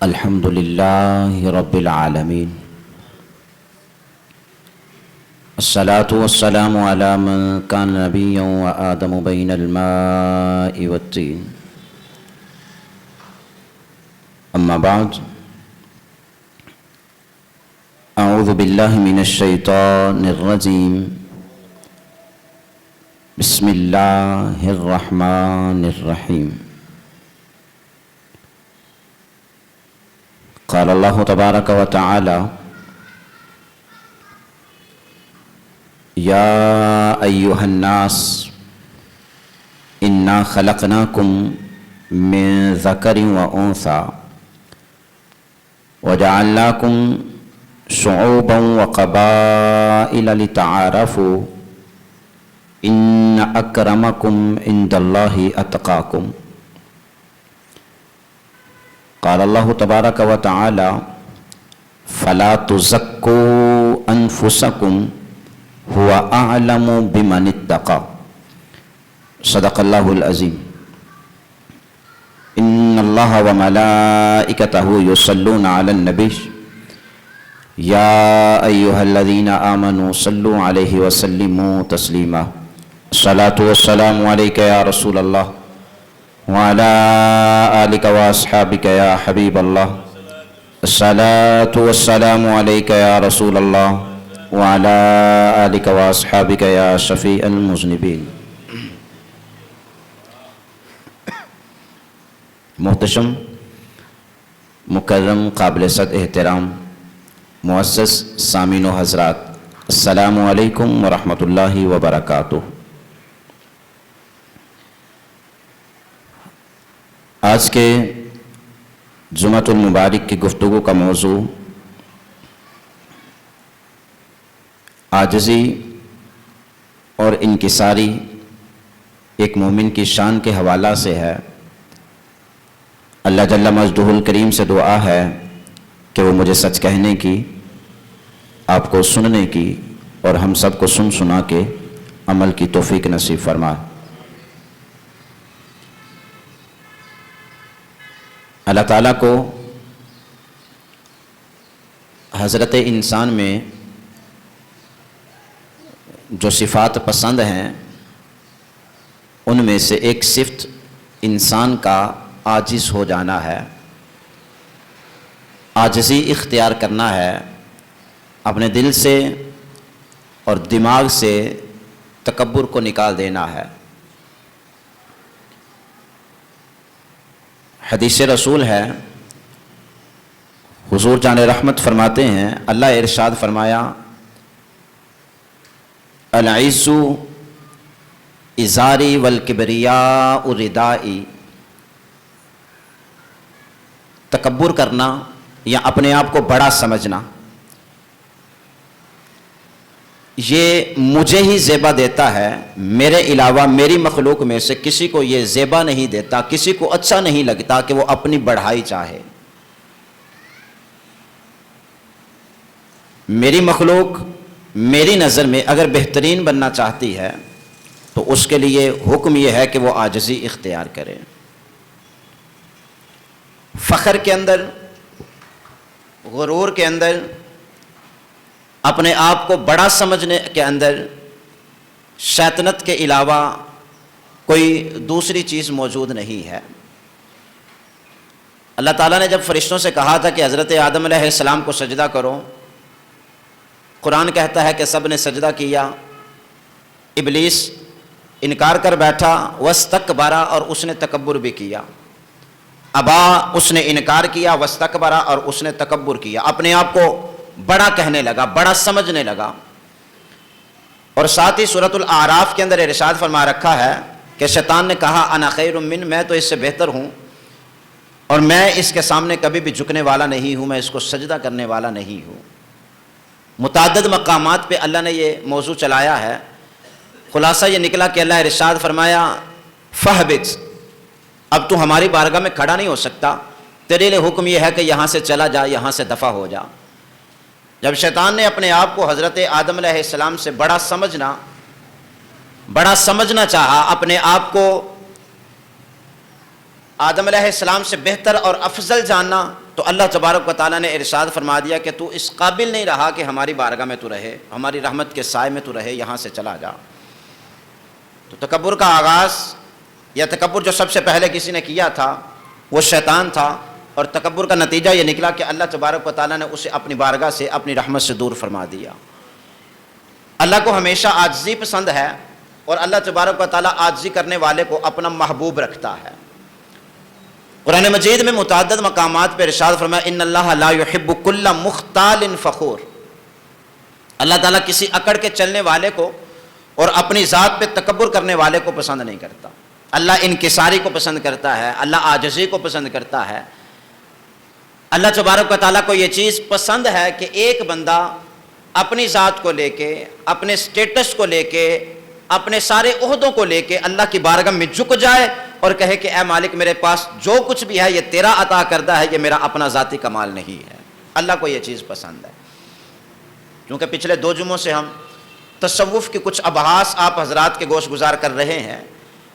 الحمد لله رب العالمين الصلاة والسلام على من كان نبيا وآدم بين الماء والطين أما بعد أعوذ بالله من الشيطان الرجيم بسم الله الرحمن الرحيم قال الله تبارك وتعالى يا أيها الناس إنا خلقناكم من ذكر وأنثى وجعلناكم شعوبا وقبائل لتعارفوا إن أكرمكم عند الله أتقاكم قال الله تبارك وتعالى فلا تزكوا أنفسكم هو أعلم بمن اتقى صدق الله العظيم إن الله وملائكته يصلون على النبي يا أيها الذين آمنوا صلوا عليه وسلموا تسليما الصلاة والسلام عليك يا رسول الله وعلى آلك وأصحابك يا حبيب الله الصلاة والسلام عليك يا رسول الله وعلى آلك وأصحابك يا شفيع المذنبين محتشم مکرم قابل صد احترام معزز سامعین و حضرات السلام علیکم ورحمۃ اللہ وبرکاتہ۔ آج کے جمعۃ المبارک کی گفتگو کا موضوع عاجزی اور انکساری ایک مومن کی شان کے حوالہ سے ہے۔ اللہ جل مجدہ الکریم سے دعا ہے کہ وہ مجھے سچ کہنے کی، آپ کو سننے کی اور ہم سب کو سن سنا کے عمل کی توفیق نصیب فرمائے۔ اللہ تعالیٰ کو حضرت انسان میں جو صفات پسند ہیں ان میں سے ایک صفت انسان کا عاجز ہو جانا ہے، عاجزی اختیار کرنا ہے، اپنے دل سے اور دماغ سے تکبر کو نکال دینا ہے۔ حدیث رسول ہے، حضور جان رحمت فرماتے ہیں، اللہ ارشاد فرمایا العز ازاری والکبریاء ردائی، تکبر کرنا یا اپنے آپ کو بڑا سمجھنا یہ مجھے ہی زیبا دیتا ہے، میرے علاوہ میری مخلوق میں سے کسی کو یہ زیبا نہیں دیتا، کسی کو اچھا نہیں لگتا کہ وہ اپنی بڑھائی چاہے۔ میری مخلوق میری نظر میں اگر بہترین بننا چاہتی ہے تو اس کے لیے حکم یہ ہے کہ وہ عاجزی اختیار کرے۔ فخر کے اندر، غرور کے اندر، اپنے آپ کو بڑا سمجھنے کے اندر شیطنت کے علاوہ کوئی دوسری چیز موجود نہیں ہے۔ اللہ تعالیٰ نے جب فرشتوں سے کہا تھا کہ حضرت آدم علیہ السلام کو سجدہ کرو، قرآن کہتا ہے کہ سب نے سجدہ کیا، ابلیس انکار کر بیٹھا، واستکبر، اور اس نے تکبر بھی کیا۔ ابا، اس نے انکار کیا، واستکبر، اور اس نے تکبر کیا، اپنے آپ کو بڑا کہنے لگا، بڑا سمجھنے لگا۔ اور ساتھ ہی سورۃ الاعراف کے اندر ارشاد فرما رکھا ہے کہ شیطان نے کہا انا خیر من، میں تو اس سے بہتر ہوں اور میں اس کے سامنے کبھی بھی جھکنے والا نہیں ہوں، میں اس کو سجدہ کرنے والا نہیں ہوں۔ متعدد مقامات پہ اللہ نے یہ موضوع چلایا ہے۔ خلاصہ یہ نکلا کہ اللہ ارشاد فرمایا فہبط، اب تو ہماری بارگاہ میں کھڑا نہیں ہو سکتا، تیرے لیے حکم یہ ہے کہ یہاں سے چلا جا، یہاں سے دفع ہو جا۔ جب شیطان نے اپنے آپ کو حضرت آدم علیہ السلام سے بڑا سمجھنا چاہا، اپنے آپ کو آدم علیہ السلام سے بہتر اور افضل جاننا تو اللہ تبارک و تعالیٰ نے ارشاد فرما دیا کہ تو اس قابل نہیں رہا کہ ہماری بارگاہ میں تو رہے، ہماری رحمت کے سائے میں تو رہے، یہاں سے چلا جا۔ تو تکبر کا آغاز یا تکبر جو سب سے پہلے کسی نے کیا تھا وہ شیطان تھا، اور تکبر کا نتیجہ یہ نکلا کہ اللہ تبارک و تعالیٰ نے اسے اپنی بارگاہ سے، اپنی رحمت سے دور فرما دیا۔ اللہ کو ہمیشہ عاجزی پسند ہے، اور اللہ تبارک و تعالیٰ عاجزی کرنے والے کو اپنا محبوب رکھتا ہے۔ قرآن مجید میں متعدد مقامات پہ ارشاد فرمایا ان اللہ لا يحب كل مختال فخور، اللہ تعالیٰ کسی اکڑ کے چلنے والے کو اور اپنی ذات پہ تکبر کرنے والے کو پسند نہیں کرتا۔ اللہ انکساری کو پسند کرتا ہے، اللہ عاجزی کو پسند کرتا ہے۔ اللہ تبارک و تعالیٰ کو یہ چیز پسند ہے کہ ایک بندہ اپنی ذات کو لے کے، اپنے سٹیٹس کو لے کے، اپنے سارے عہدوں کو لے کے اللہ کی بارگاہ میں جھک جائے اور کہے کہ اے مالک میرے پاس جو کچھ بھی ہے یہ تیرا عطا کردہ ہے، یہ میرا اپنا ذاتی کمال نہیں ہے۔ اللہ کو یہ چیز پسند ہے۔ کیونکہ پچھلے 2 جمعوں سے ہم تصوف کی کچھ ابحاث آپ حضرات کے گوش گزار کر رہے ہیں۔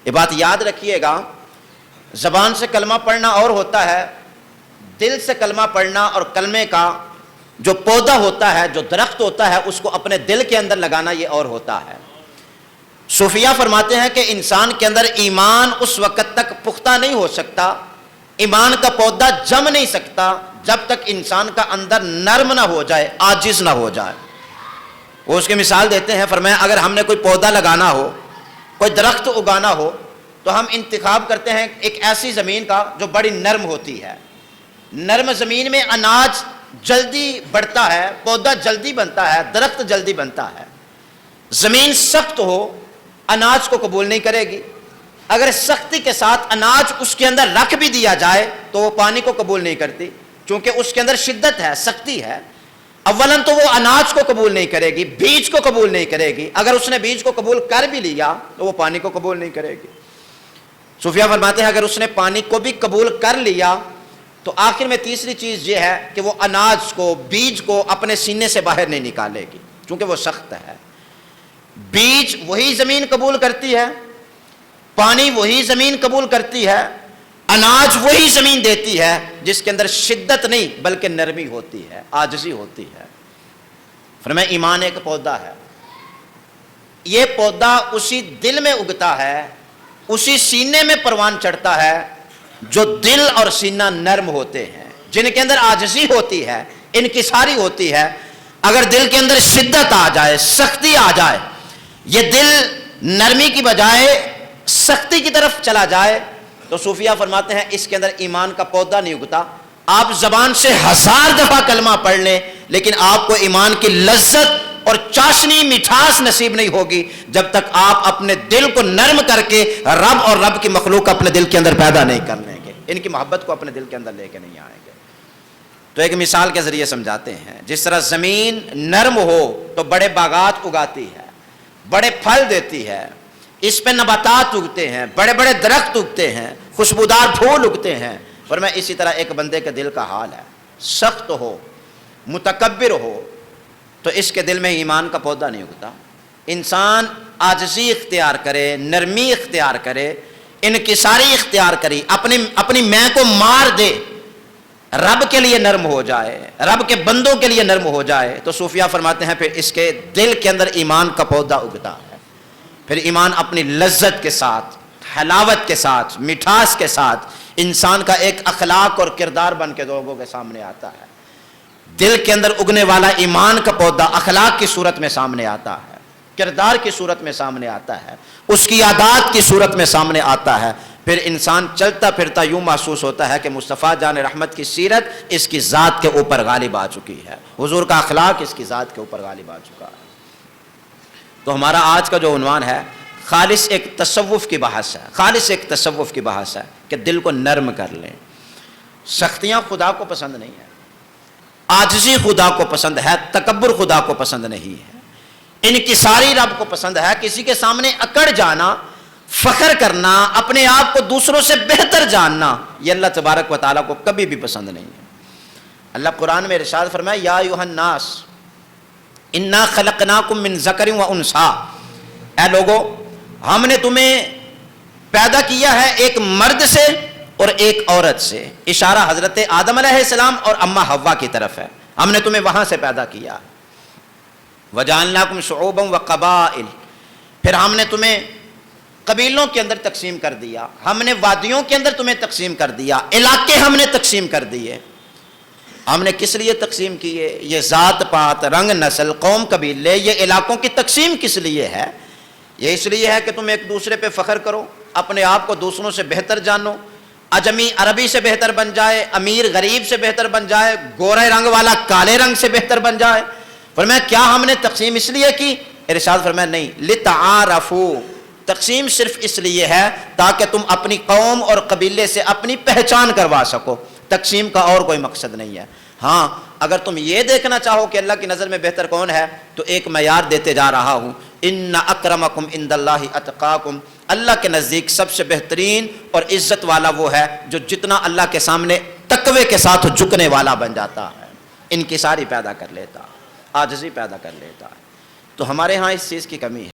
یہ بات یاد رکھیے گا، زبان سے کلمہ پڑھنا اور ہوتا ہے، دل سے کلمہ پڑھنا اور کلمے کا جو پودا ہوتا ہے، جو درخت ہوتا ہے، اس کو اپنے دل کے اندر لگانا یہ اور ہوتا ہے۔ صوفیہ فرماتے ہیں کہ انسان کے اندر ایمان اس وقت تک پختہ نہیں ہو سکتا، ایمان کا پودا جم نہیں سکتا جب تک انسان کا اندر نرم نہ ہو جائے، عاجز نہ ہو جائے۔ وہ اس کی مثال دیتے ہیں، فرمایا اگر ہم نے کوئی پودا لگانا ہو، کوئی درخت اگانا ہو، تو ہم انتخاب کرتے ہیں ایک ایسی زمین کا جو بڑی نرم ہوتی ہے۔ نرم زمین میں اناج جلدی بڑھتا ہے، پودا جلدی بنتا ہے، درخت جلدی بنتا ہے۔ زمین سخت ہو، اناج کو قبول نہیں کرے گی۔ اگر سختی کے ساتھ اناج اس کے اندر رکھ بھی دیا جائے تو وہ پانی کو قبول نہیں کرتی، چونکہ اس کے اندر شدت ہے، سختی ہے۔ اولاً تو وہ اناج کو قبول نہیں کرے گی، بیج کو قبول نہیں کرے گی۔ اگر اس نے بیج کو قبول کر بھی لیا تو وہ پانی کو قبول نہیں کرے گی۔ صوفیہ فرماتے ہیں اگر اس نے پانی کو بھی قبول کر لیا تو آخر میں تیسری چیز یہ ہے کہ وہ اناج کو، بیج کو اپنے سینے سے باہر نہیں نکالے گی، چونکہ وہ سخت ہے۔ بیج وہی زمین قبول کرتی ہے، پانی وہی زمین قبول کرتی ہے، اناج وہی زمین دیتی ہے جس کے اندر شدت نہیں بلکہ نرمی ہوتی ہے، عاجزی ہوتی ہے۔ فرمایا ایمان ایک پودا ہے، یہ پودا اسی دل میں اگتا ہے، اسی سینے میں پروان چڑھتا ہے جو دل اور سینہ نرم ہوتے ہیں، جن کے اندر عاجزی ہوتی ہے، انکساری ہوتی ہے۔ اگر دل کے اندر شدت آ جائے، سختی آ جائے، یہ دل نرمی کی بجائے سختی کی طرف چلا جائے تو صوفیہ فرماتے ہیں اس کے اندر ایمان کا پودا نہیں اگتا۔ آپ زبان سے 1000 دفعہ کلمہ پڑھ لیں لیکن آپ کو ایمان کی لذت اور چاشنی مٹھاس نصیب نہیں ہوگی جب تک آپ اپنے دل کو نرم کر کے رب اور رب کی مخلوق اپنے دل کے اندر پیدا نہیں کر لیں گے، ان کی محبت کو اپنے دل کے اندر لے کے نہیں آئیں گے۔ تو ایک مثال کے ذریعے سمجھاتے ہیں، جس طرح زمین نرم ہو تو بڑے باغات اگاتی ہے، بڑے پھل دیتی ہے، اس پہ نباتات اگتے ہیں، بڑے بڑے درخت اگتے ہیں، خوشبودار پھول اگتے ہیں۔ فرمایا اسی طرح ایک بندے کے دل کا حال ہے، سخت ہو، متکبر ہو تو اس کے دل میں ایمان کا پودا نہیں اگتا۔ انسان عاجزی اختیار کرے، نرمی اختیار کرے، انکساری اختیار کرے، اپنی میں کو مار دے، رب کے لیے نرم ہو جائے، رب کے بندوں کے لیے نرم ہو جائے تو صوفیہ فرماتے ہیں پھر اس کے دل کے اندر ایمان کا پودا اگتا ہے۔ پھر ایمان اپنی لذت کے ساتھ، حلاوت کے ساتھ، مٹھاس کے ساتھ انسان کا ایک اخلاق اور کردار بن کے لوگوں کے سامنے آتا ہے۔ دل کے اندر اگنے والا ایمان کا پودا اخلاق کی صورت میں سامنے آتا ہے، کردار کی صورت میں سامنے آتا ہے، اس کی عادات کی صورت میں سامنے آتا ہے۔ پھر انسان چلتا پھرتا یوں محسوس ہوتا ہے کہ مصطفیٰ جان رحمت کی سیرت اس کی ذات کے اوپر غالب آ چکی ہے، حضور کا اخلاق اس کی ذات کے اوپر غالب آ چکا ہے۔ تو ہمارا آج کا جو عنوان ہے خالص ایک تصوف کی بحث ہے، خالص ایک تصوف کی بحث ہے کہ دل کو نرم کر لیں۔ سختیاں خدا کو پسند نہیں ہے، عاجزی خدا کو پسند ہے، تکبر خدا کو پسند نہیں ہے، انکساری رب کو پسند ہے۔ کسی کے سامنے اکڑ جانا، فخر کرنا، اپنے آپ کو دوسروں سے بہتر جاننا، یہ اللہ تبارک و تعالیٰ کو کبھی بھی پسند نہیں ہے۔ اللہ قرآن میں ارشاد فرمایا یا ایھا الناس انا خلقناکم من ذکر و انثی، اے لوگو ہم نے تمہیں پیدا کیا ہے ایک مرد سے اور ایک عورت سے، اشارہ حضرت آدم علیہ السلام اور اماں حوا کی طرف ہے، ہم نے تمہیں وہاں سے پیدا کیا، وَجَعَلْنَاكُمْ شُعُوبًا وَقَبَائِلَ، پھر ہم نے تمہیں قبیلوں کے اندر تقسیم کر دیا، ہم نے وادیوں کے اندر تمہیں تقسیم کر دیا، علاقے ہم نے تقسیم کر دیے۔ ہم نے کس لیے تقسیم کیے؟ یہ ذات پات، رنگ، نسل، قوم، قبیلے، یہ علاقوں کی تقسیم کس لیے ہے؟ یہ اس لیے ہے کہ تم ایک دوسرے پہ فخر کرو، اپنے آپ کو دوسروں سے بہتر جانو، اجمی عربی سے بہتر بن جائے، امیر غریب سے بہتر بن جائے، گورے رنگ والا کالے رنگ سے بہتر بن جائے۔ فرمایا کیا ہم نے تقسیم اس لیے کی؟ ارشاد فرمایا نہیں، لِتَعَارَفُوا، تقسیم صرف اس لیے ہے تاکہ تم اپنی قوم اور قبیلے سے اپنی پہچان کروا سکو، تقسیم کا اور کوئی مقصد نہیں ہے۔ ہاں اگر تم یہ دیکھنا چاہو کہ اللہ کی نظر میں بہتر کون ہے تو ایک معیار دیتے جا رہا ہوں، ان اکرمکم عند اللہ اتقاکم، اللہ کے نزدیک سب سے بہترین اور عزت والا وہ ہے جو جتنا اللہ کے سامنے تقوی کے ساتھ جھکنے والا بن جاتا ہے، انکساری پیدا کر لیتا، عاجزی پیدا کر لیتا ہے۔ تو ہمارے ہاں اس چیز کی کمی ہے۔